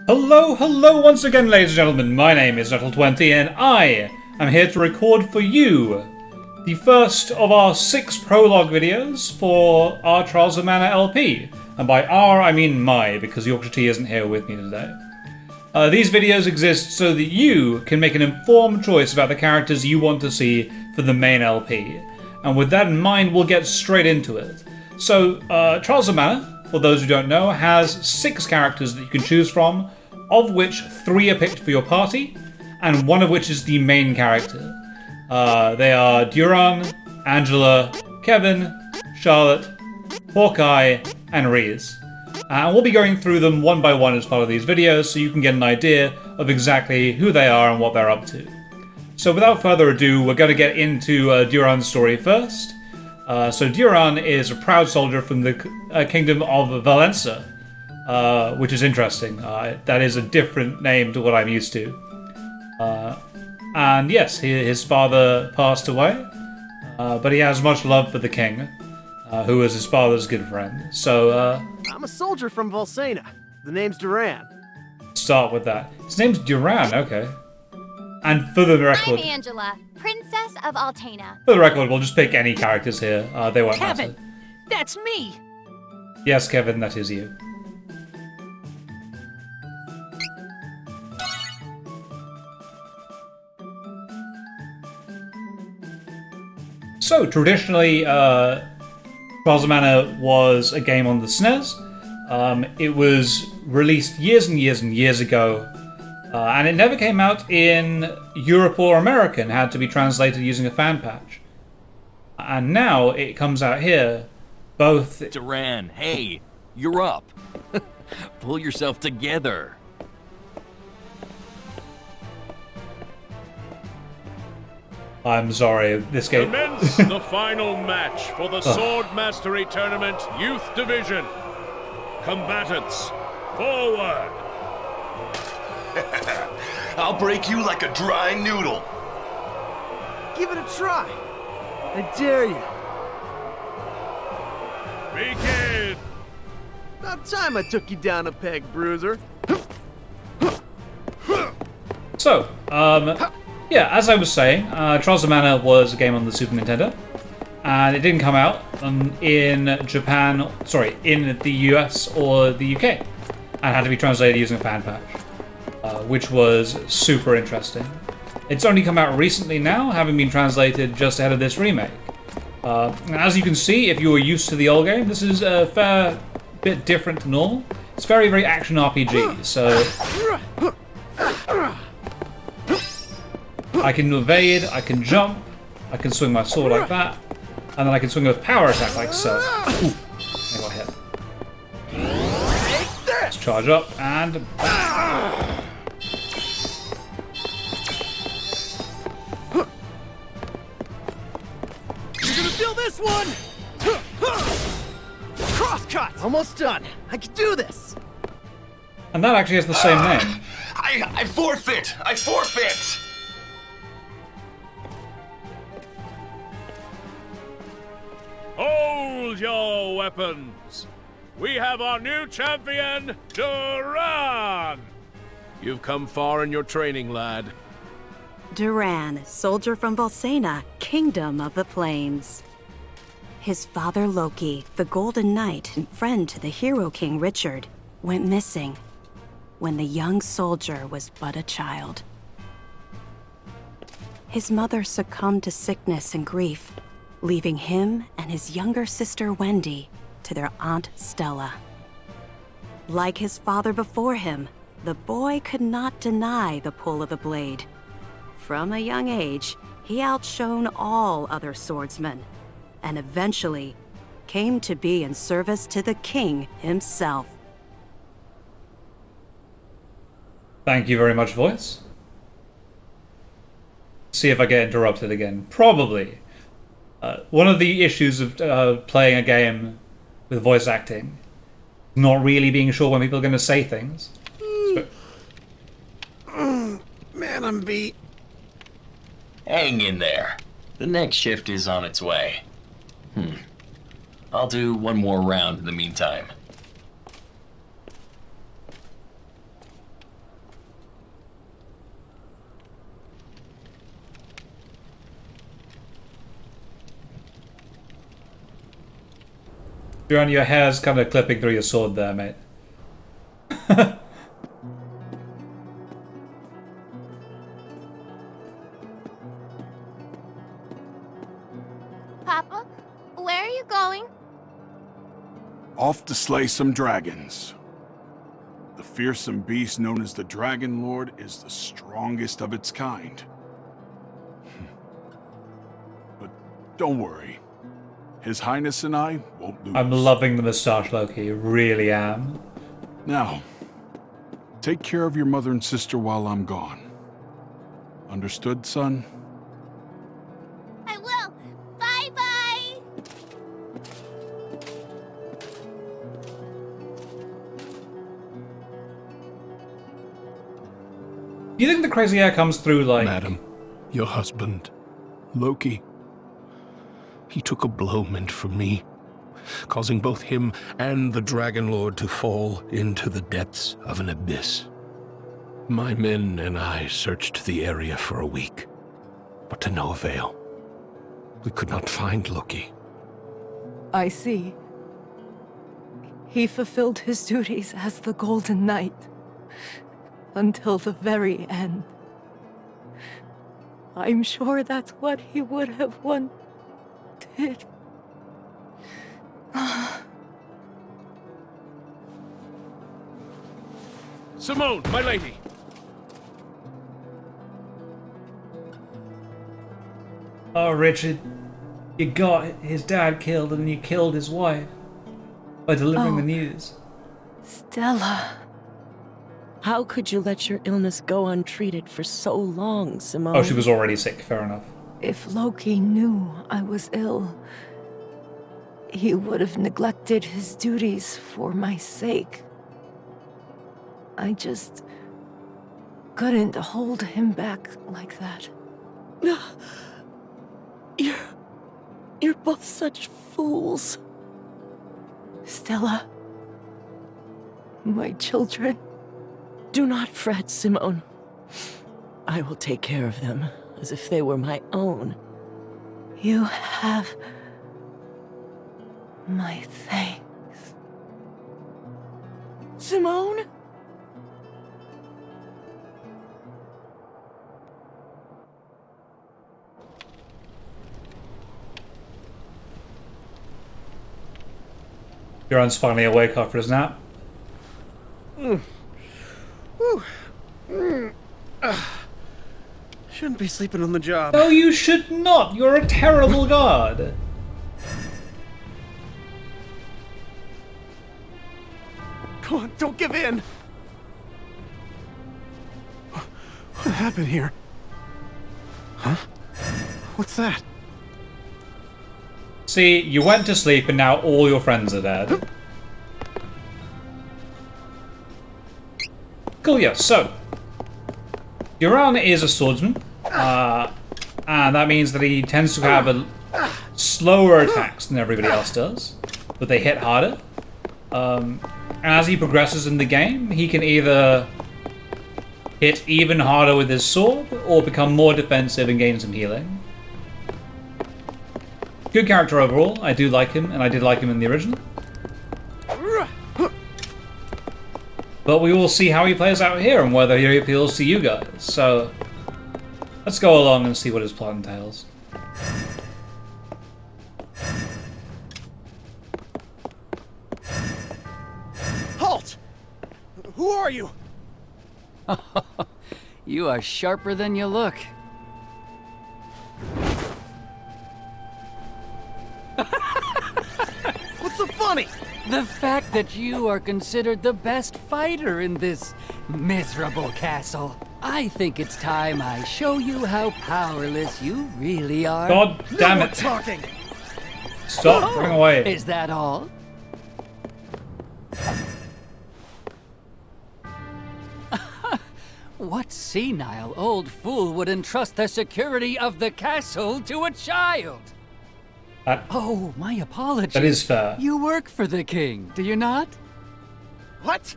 Hello once again, ladies and gentlemen. My name is Nettle20 and I am here to record for you the first of our 6 prologue videos for our Trials of Mana LP. And by our, I mean my, because Yorkshire Tea isn't here with me today. These videos exist so that you can make an informed choice about the characters you want to see for the main LP. And with that in mind, we'll get straight into it. So, Trials of Mana, for those who don't know, has 6 characters that you can choose from, of which 3 are picked for your party, and 1 of which is the main character. They are Duran, Angela, Kevin, Charlotte, Hawkeye, and Reese. And we'll be going through them one by one as part of these videos so you can get an idea of exactly who they are and what they're up to. So without further ado, we're going to get into Duran's story first. So Duran is a proud soldier from the kingdom of Valsena, which is interesting. That is a different name to what I'm used to. And yes, his father passed away, but he has much love for the king, who is his father's good friend. So, I'm a soldier from Valsena. The name's Duran. Start with that. His name's Duran, okay. And for the record... I'm Angela, Princess of Altena. For the record, we'll just pick any characters here. They won't Kevin, matter. that's me. Yes, Kevin, that is you. So, traditionally, Trials of Mana was a game on the SNES. It was released years and years and years ago, and it never came out in Europe or America and had to be translated using a fan patch. And now it comes out here, both... Duran, hey, you're up. Pull yourself together. I'm sorry, this game... Commence the final match for the Sword Mastery Tournament Youth Division. Combatants, forward! I'll break you like a dry noodle. Give it a try. I dare you. Begin! About time I took you down a peg, bruiser. So, yeah, as I was saying, Trials of Mana was a game on the Super Nintendo, and it didn't come out in Japan, in the US or the UK, and had to be translated using a fan patch, which was super interesting. It's only come out recently now, having been translated just ahead of this remake. As you can see, if you were used to the old game, this is a fair bit different to normal. It's very, very action RPG, so... I can evade, I can jump, I can swing my sword like that, and then I can swing with power attack like so. Ooh, I got hit. Let's charge up and... You're gonna feel this one! Crosscut! Almost done. I can do this! And that actually has the same name. I forfeit! I forfeit! Hold your weapons! We have our new champion, Duran! You've come far in your training, lad. Duran, soldier from Valsena, kingdom of the plains. His father Loki, the Golden Knight and friend to the hero king Richard, went missing when the young soldier was but a child. His mother succumbed to sickness and grief, leaving him and his younger sister Wendy to their Aunt Stella. Like his father before him, the boy could not deny the pull of the blade. From a young age, he outshone all other swordsmen, and eventually came to be in service to the king himself. Thank you very much, voice. See if I get interrupted again. Probably. One of the issues of playing a game with voice acting, not really being sure when people are going to say things. Man, I'm beat. Hang in there. The next shift is on its way. I'll do one more round in the meantime. Duran, your hair's kind of clipping through your sword there, mate. Papa, where are you going? Off to slay some dragons. The fearsome beast known as the Dragon Lord is the strongest of its kind. But don't worry. His Highness and I won't lose. I'm loving the moustache, Loki. Really am. Now, take care of your mother and sister while I'm gone. Understood, son? I will. Bye-bye. Do you think the crazy hair comes through like... Madam, your husband, Loki, he took a blow meant for me, causing both him and the Dragon Lord to fall into the depths of an abyss. My men and I searched the area for a week, but to no avail. We could not find Loki. I see. He fulfilled his duties as the Golden Knight until the very end. I'm sure that's what he would have wanted. Simone, my lady. Oh, Richard, you got his dad killed and you killed his wife by delivering the news. Stella. How could you let your illness go untreated for so long, Simone? Oh, she was already sick, fair enough. If Loki knew I was ill, he would have neglected his duties for my sake. I just couldn't hold him back like that. You're both such fools. Stella, my children. Do not fret, Simone. I will take care of them as if they were my own. You have my thanks. Simone? Duran's finally awake after his nap. Shouldn't be sleeping on the job. No, you should not! You're a terrible god! Come on, don't give in! What happened here? Huh? What's that? See, you went to sleep and now all your friends are dead. Cool, yeah, so. Duran is a swordsman, and that means that he tends to have a slower attacks than everybody else does, but they hit harder. And as he progresses in the game, he can either hit even harder with his sword, or become more defensive and gain some healing. Good character overall, I do like him, and I did like him in the original. But we will see how he plays out here, and whether he appeals to you guys, so let's go along and see what his plot entails. Halt! Who are you? You are sharper than you look. What's so funny? The fact that you are considered the best fighter in this miserable castle. I think it's time I show you how powerless you really are. God damn it. Talking. Stop, bring away. Is that all? What senile old fool would entrust the security of the castle to a child? Oh, my apologies. That is fair. You work for the king, do you not? What?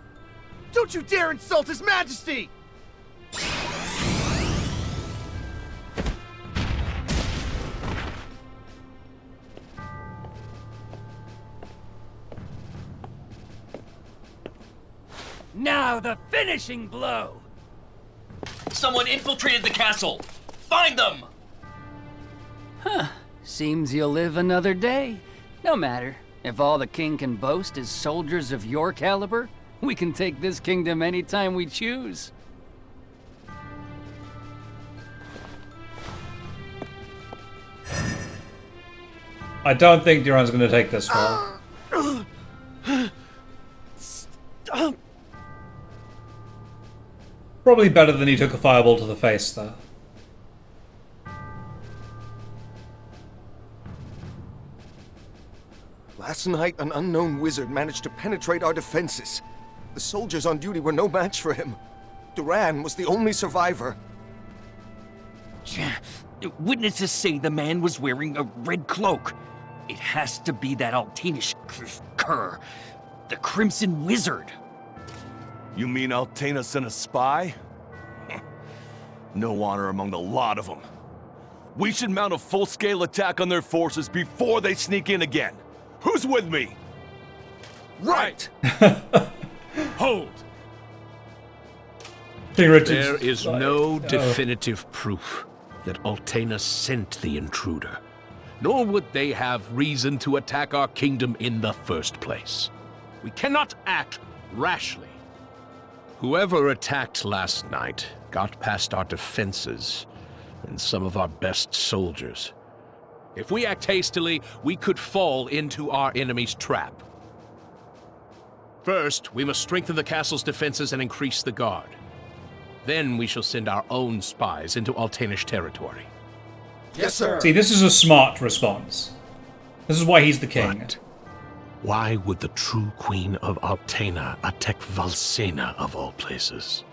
Don't you dare insult His Majesty! allow the finishing blow. Someone infiltrated the castle! Find them! Huh. Seems you'll live another day. No matter. If all the king can boast is soldiers of your caliber, we can take this kingdom anytime we choose. I don't think Duran's going to take this far. Stop. Probably better than he took a fireball to the face, though. Last night, an unknown wizard managed to penetrate our defenses. The soldiers on duty were no match for him. Duran was the only survivor. Witnesses say the man was wearing a red cloak. It has to be that Altanish cur, the Crimson Wizard. You mean Altena sent a spy? No honor among the lot of them. We should mount a full-scale attack on their forces before they sneak in again. Who's with me? Right! Hold! King Richard's There is like, no definitive proof that Altena sent the intruder, nor would they have reason to attack our kingdom in the first place. We cannot act rashly. Whoever attacked last night got past our defenses and some of our best soldiers. If we act hastily, we could fall into our enemy's trap. First, we must strengthen the castle's defenses and increase the guard. Then we shall send our own spies into Altanish territory. Yes, sir. See, this is a smart response. This is why he's the king. But why would the true queen of Altena attack Valsena of all places?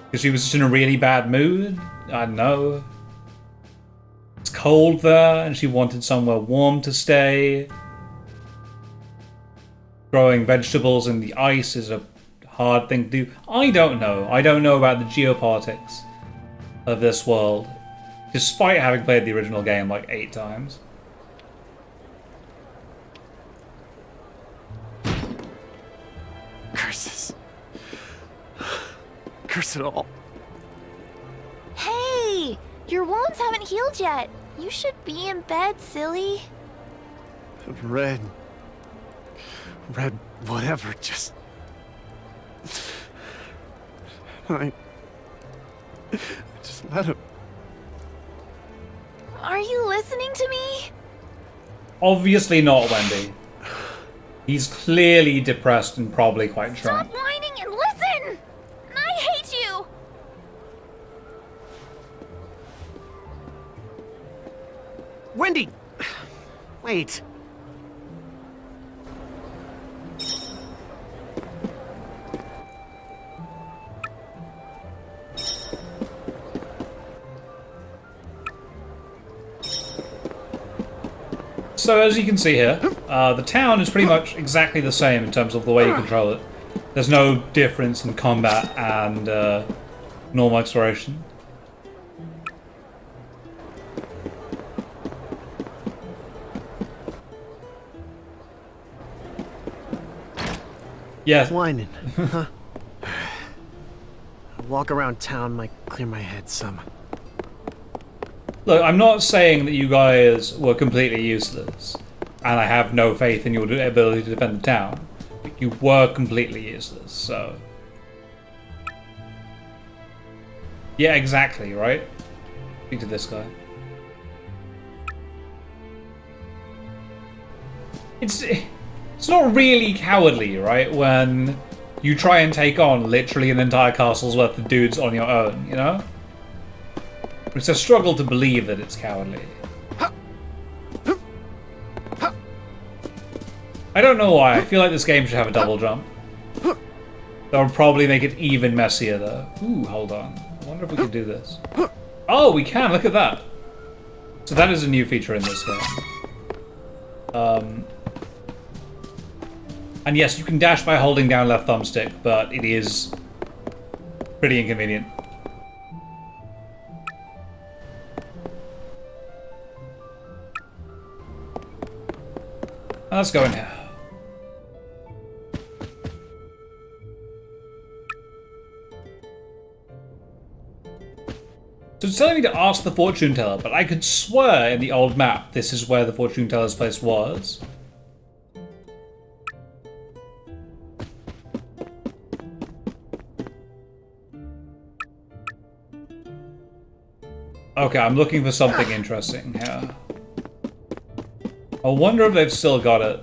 Because she was just in a really bad mood? I don't know. It's cold there, and she wanted somewhere warm to stay. Growing vegetables in the ice is a hard thing to do. I don't know. I don't know about the geopolitics of this world, despite having played the original game like 8 times. Curses. Curse it all. Hey! Your wounds haven't healed yet. You should be in bed, silly. Red, whatever, just... Just let him... Are you listening to me? Obviously not, Wendy. He's clearly depressed and probably quite drunk. Stop whining and listen! I hate you! Wendy! Wait. So as you can see here, the town is pretty much exactly the same in terms of the way you control it. There's no difference in combat and normal exploration. Yes. Whining, huh? A walk around town might clear my head some. Look, I'm not saying that you guys were completely useless, and I have no faith in your ability to defend the town. But you were completely useless, so... Yeah, exactly, right? Speak to this guy. It's not really cowardly, right? When you try and take on literally an entire castle's worth of dudes on your own, you know? It's a struggle to believe that it's cowardly. I don't know why. I feel like this game should have a double jump. That would probably make it even messier, though. Ooh, hold on. I wonder if we can do this. Oh, we can! Look at that! So that is a new feature in this game. And yes, you can dash by holding down left thumbstick, but it is pretty inconvenient. Let's go in here. So it's telling me to ask the fortune teller, but I could swear in the old map this is where the fortune teller's place was. Okay, I'm looking for something interesting here. I wonder if they've still got it.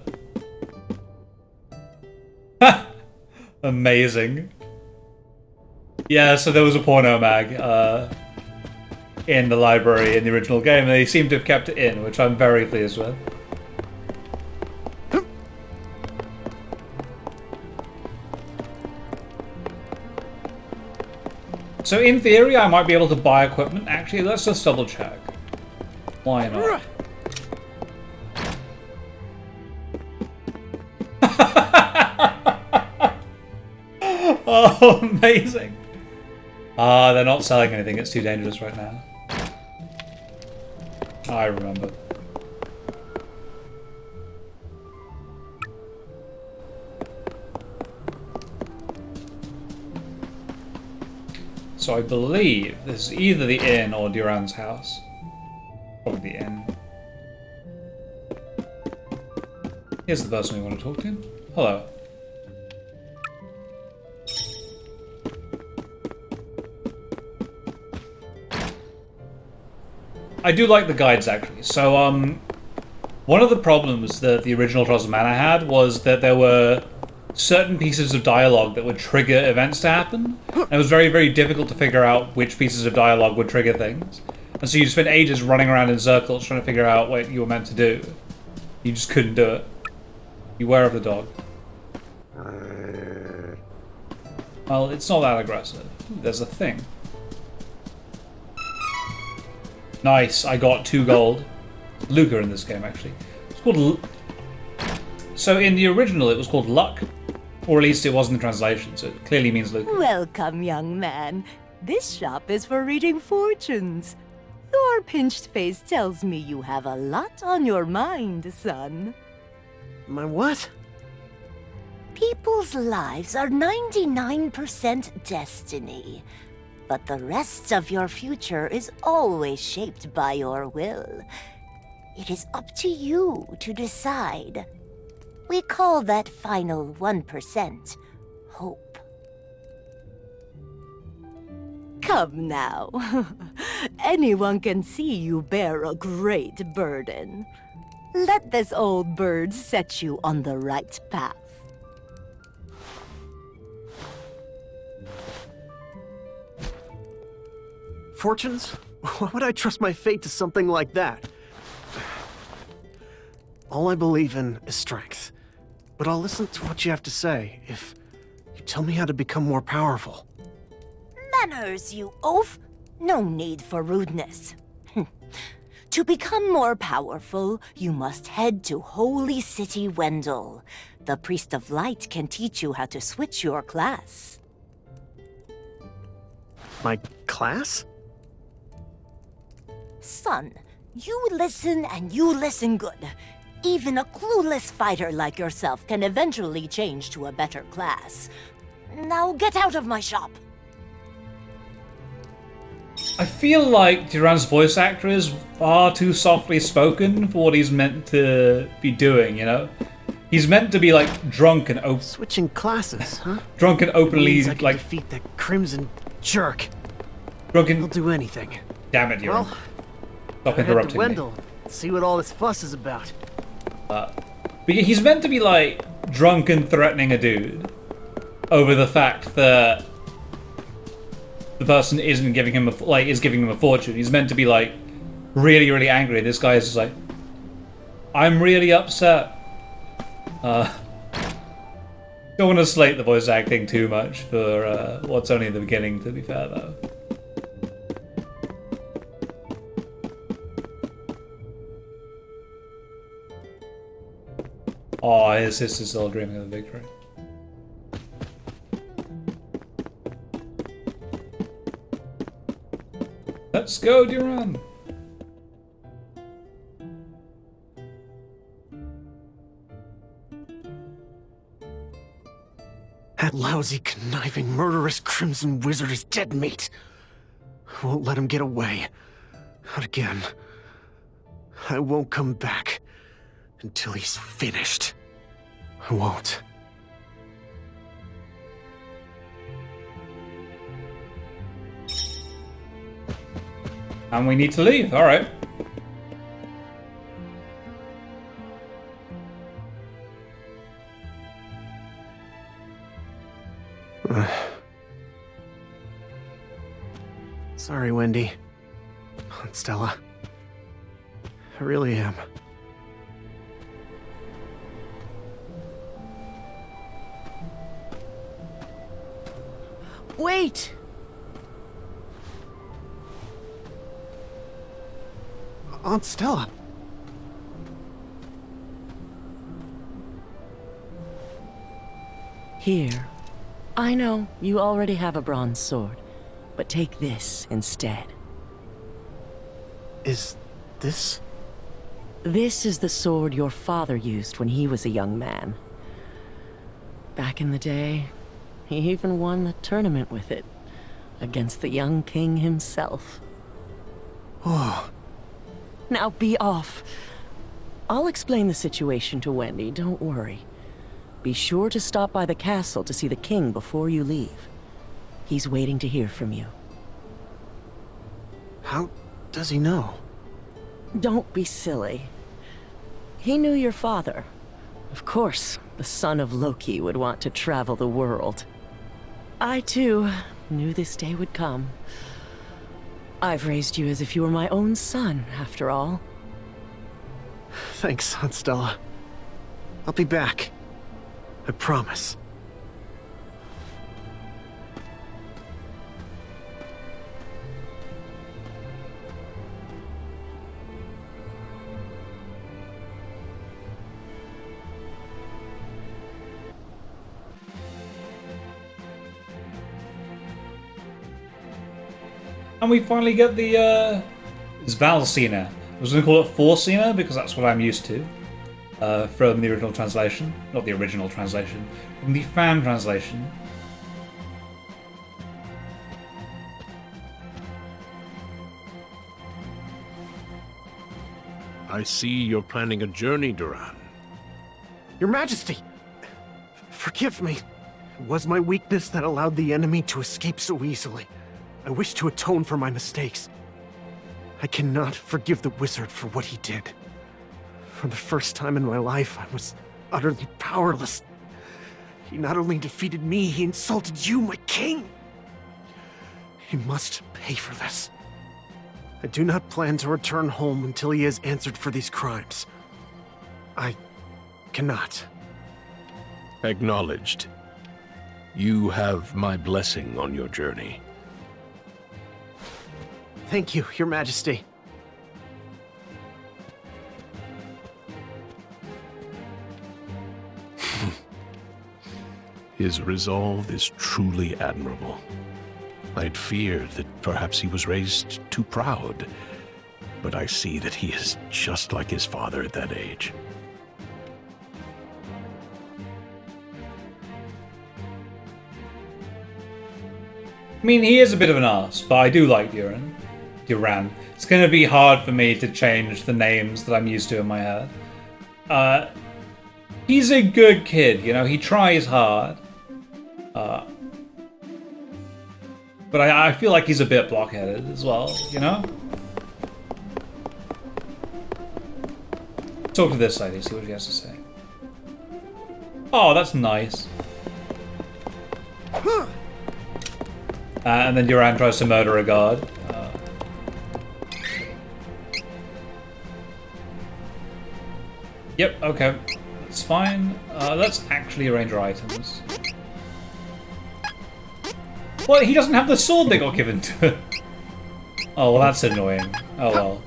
Amazing. Yeah, so there was a porno mag in the library in the original game, and they seem to have kept it in, which I'm very pleased with. So in theory, I might be able to buy equipment. Actually, let's just double check. Why not? Oh, amazing. They're not selling anything. It's too dangerous right now. I remember. So I believe this is either the inn or Duran's house. Probably the inn. Here's the person we want to talk to. Hello. I do like the guides, actually. So, one of the problems that the original Trials of Mana had was that there were certain pieces of dialogue that would trigger events to happen. And it was very, very difficult to figure out which pieces of dialogue would trigger things. And so you spent ages running around in circles trying to figure out what you were meant to do. You just couldn't do it. Beware of the dog. Well, it's not that aggressive. Ooh, there's a thing. Nice, I got 2 gold. Luca in this game, actually. It's called... So in the original, it was called Luck. Or at least it was in the translation, so it clearly means Luca. Welcome, young man. This shop is for reading fortunes. Your pinched face tells me you have a lot on your mind, son. My what? People's lives are 99% destiny. But the rest of your future is always shaped by your will. It is up to you to decide. We call that final 1% hope. Come now. Anyone can see you bear a great burden. Let this old bird set you on the right path. Fortunes? Why would I trust my fate to something like that? All I believe in is strength. But I'll listen to what you have to say if you tell me how to become more powerful. Manners, you oaf! No need for rudeness. To become more powerful, you must head to Holy City Wendell. The Priest of Light can teach you how to switch your class. My class? Son, you listen and you listen good. Even a clueless fighter like yourself can eventually change to a better class. Now get out of my shop. I feel like Duran's voice actor is far too softly spoken for what he's meant to be doing, you know? He's meant to be like drunk and open. Switching classes, huh? Drunk and openly I can like defeat that crimson jerk. Drunk and... He'll do anything. Damn it, Duran. Well, stop interrupting me. Wendell, see what all this fuss is about. But he's meant to be like drunk and threatening a dude over the fact that the person isn't giving him is giving him a fortune. He's meant to be like really, really angry. This guy is just like, I'm really upset. Don't want to slate the voice acting too much for what's only the beginning, to be fair though. Oh, his sister's still dreaming of the victory. Let's go, Duran! That lousy, conniving, murderous Crimson Wizard is dead meat. I won't let him get away. Not again. I won't come back until he's finished. I won't. And we need to leave, alright. Sorry, Wendy. Aunt Stella. I really am. Wait! Aunt Stella. Here. I know, you already have a bronze sword, but take this instead. Is this? This is the sword your father used when he was a young man. Back in the day, he even won the tournament with it, against the young king himself. Oh. Now be off. I'll explain the situation to Wendy, don't worry. Be sure to stop by the castle to see the king before you leave. He's waiting to hear from you. How does he know? Don't be silly. He knew your father. Of course, the son of Loki would want to travel the world. I, too, knew this day would come. I've raised you as if you were my own son, after all. Thanks, Aunt Stella. I'll be back. I promise. And we finally get the, it's Valsena. I was going to call it Forsena because that's what I'm used to. From the original translation. Not the original translation. From the fan translation. I see you're planning a journey, Duran. Your Majesty! Forgive me. It was my weakness that allowed the enemy to escape so easily. I wish to atone for my mistakes. I cannot forgive the wizard for what he did. For the first time in my life, I was utterly powerless. He not only defeated me, he insulted you, my king! He must pay for this. I do not plan to return home until he has answered for these crimes. I cannot. Acknowledged. You have my blessing on your journey. Thank you, Your Majesty. His resolve is truly admirable. I'd feared that perhaps he was raised too proud, but I see that he is just like his father at that age. I mean, he is a bit of an arse, but I do like Duran. It's going to be hard for me to change the names that I'm used to in my head. He's a good kid, you know, he tries hard. But I feel like he's a bit blockheaded as well, you know? Talk to this lady, see what she has to say. Oh, that's nice. And then Duran tries to murder a guard. Yep, okay. That's fine. Let's actually arrange our items. What? He doesn't have the sword that got given to him. Oh, well, that's annoying. Oh, well.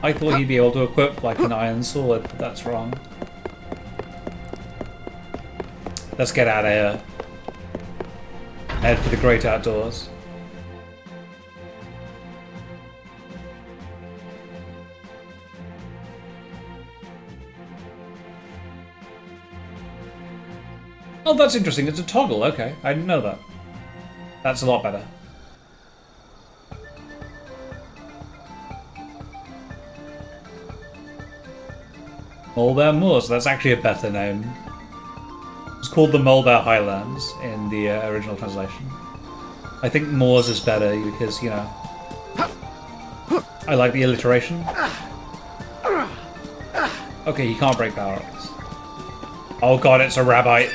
I thought he'd be able to equip, like, an iron sword, but that's wrong. Let's get out of here. Head for the great outdoors. Oh, that's interesting. It's a toggle. Okay, I didn't know that. That's a lot better. Mulbear Moors, that's actually a better name. It's called the Mulbear Highlands in the original translation. I think Moors is better because, you know, I like the alliteration. Okay, you can't break power-ups. Oh god, it's a rabbite.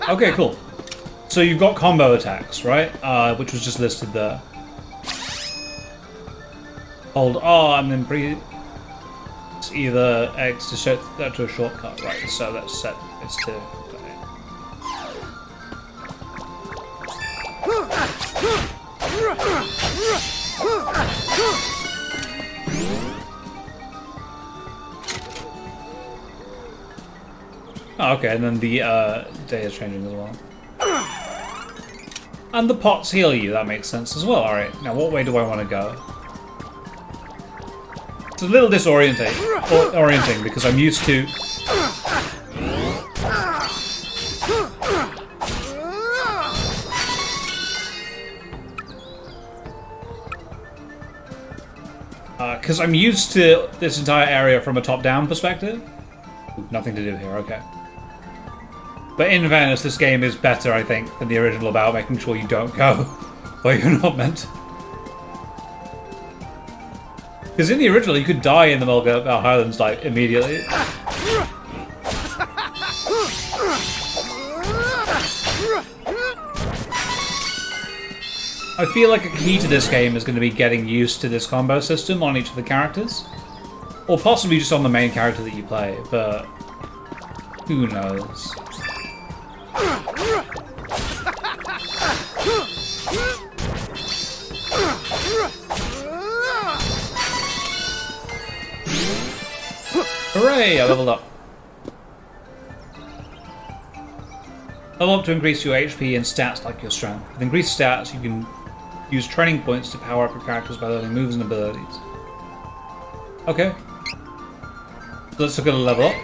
Okay, cool. So you've got combo attacks, right? Which was just listed there. Hold R and then breathe. It's either X to set that to a shortcut, right? So that's set. It's to. Oh, okay, and then the day is changing as well. And the pots heal you, that makes sense as well. Alright, now what way do I want to go? It's a little disorienting because I'm used to... Because I'm used to this entire area from a top-down perspective. Nothing to do here, okay. But in fairness, this game is better, I think, than the original about making sure you don't go where you're not meant to. Because in the original, you could die in the Mulbear Highlands, like, immediately. I feel like a key to this game is going to be getting used to this combo system on each of the characters. Or possibly just on the main character that you play, but who knows. Hooray! I leveled up. Level up to increase your HP and stats like your strength. With increased stats, you can use training points to power up your characters by learning moves and abilities. Okay. Let's look at a level up.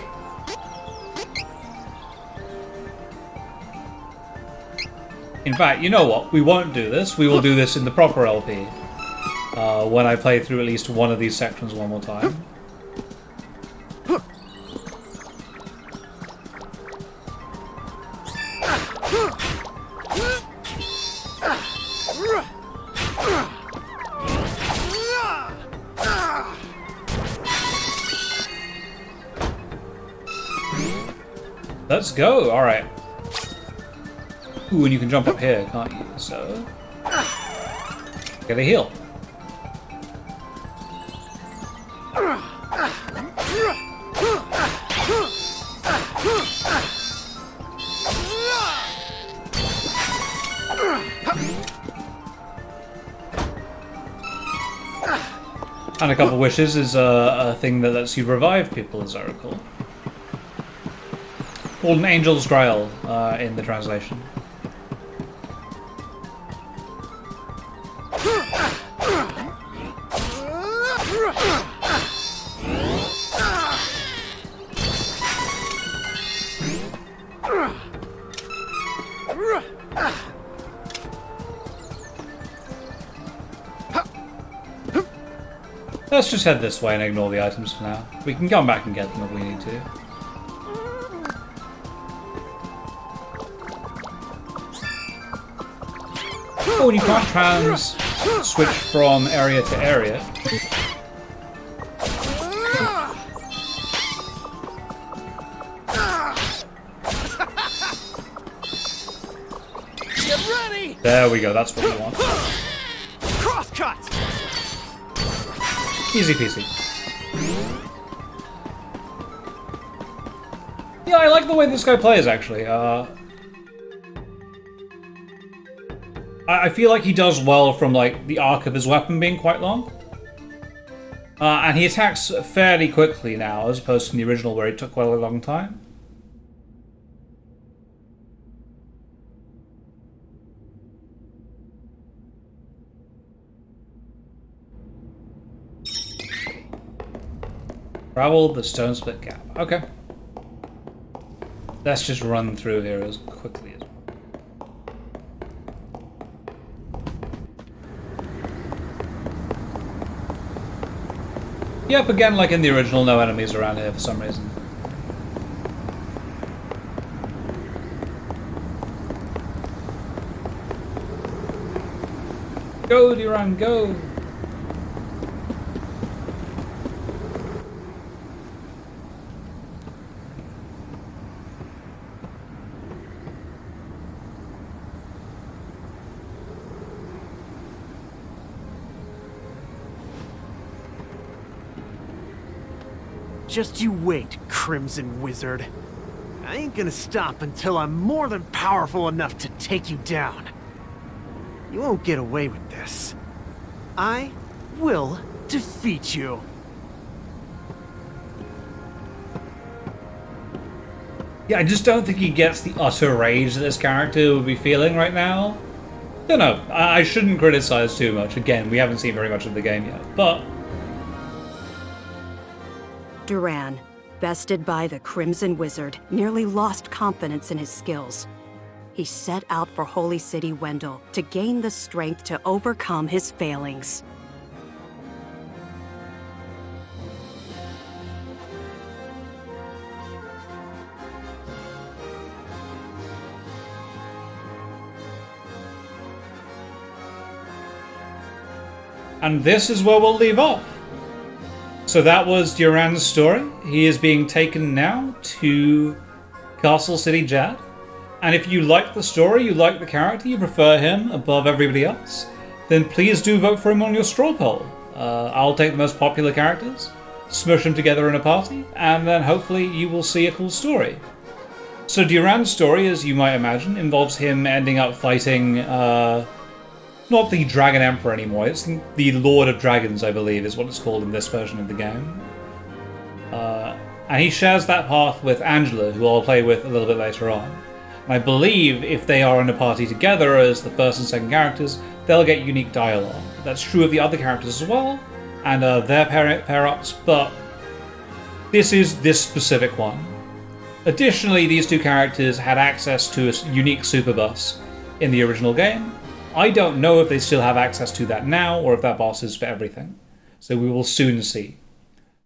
In fact, you know what? We won't do this. We will do this in the proper LP. When I play through at least one of these sections one more time. Let's go! Alright. Ooh, and you can jump up here, can't you? So... get a heal. And a couple wishes is a thing that lets you revive people, as I recall. Called an Angel's Grail in the translation. Let's just head this way and ignore the items for now. We can come back and get them if we need to. Oh, and you can't switch from area to area. Get ready! There we go, that's what we want. Crosscut! Easy peasy. Yeah, I like the way this guy plays, actually. I feel like he does well from, like, the arc of his weapon being quite long. And he attacks fairly quickly now, as opposed to the original where it took quite a long time. Travel the stone split gap. Okay. Let's just run through here as quickly as Yep, again, like in the original, no enemies around here for some reason. Go, Duran, go! Just you wait, Crimson Wizard. I ain't gonna stop until I'm more than powerful enough to take you down. You won't get away with this. I will defeat you. Yeah, I just don't think he gets the utter rage that this character would be feeling right now. Don't know. I shouldn't criticize too much. Again, we haven't seen very much of the game yet, but Duran, bested by the Crimson Wizard, nearly lost confidence in his skills. He set out for Holy City Wendell to gain the strength to overcome his failings. And this is where we'll leave off. So that was Duran's story. He is being taken now to Castle City Jad. And if you like the story, you like the character, you prefer him above everybody else, then please do vote for him on your straw poll. I'll take the most popular characters, smush them together in a party, and then hopefully you will see a cool story. So Duran's story, as you might imagine, involves him ending up fighting not the Dragon Emperor anymore, it's the Lord of Dragons, I believe, is what it's called in this version of the game. And he shares that path with Angela, who I'll play with a little bit later on. And I believe if they are in a party together as the first and second characters, they'll get unique dialogue. That's true of the other characters as well, and their pair-ups, but this is this specific one. Additionally, these two characters had access to a unique super boss in the original game. I don't know if they still have access to that now, or if that boss is for everything. So we will soon see.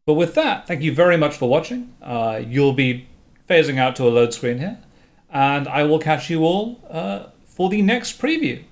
But with that, thank you very much for watching. You'll be phasing out to a load screen here. And I will catch you all for the next preview.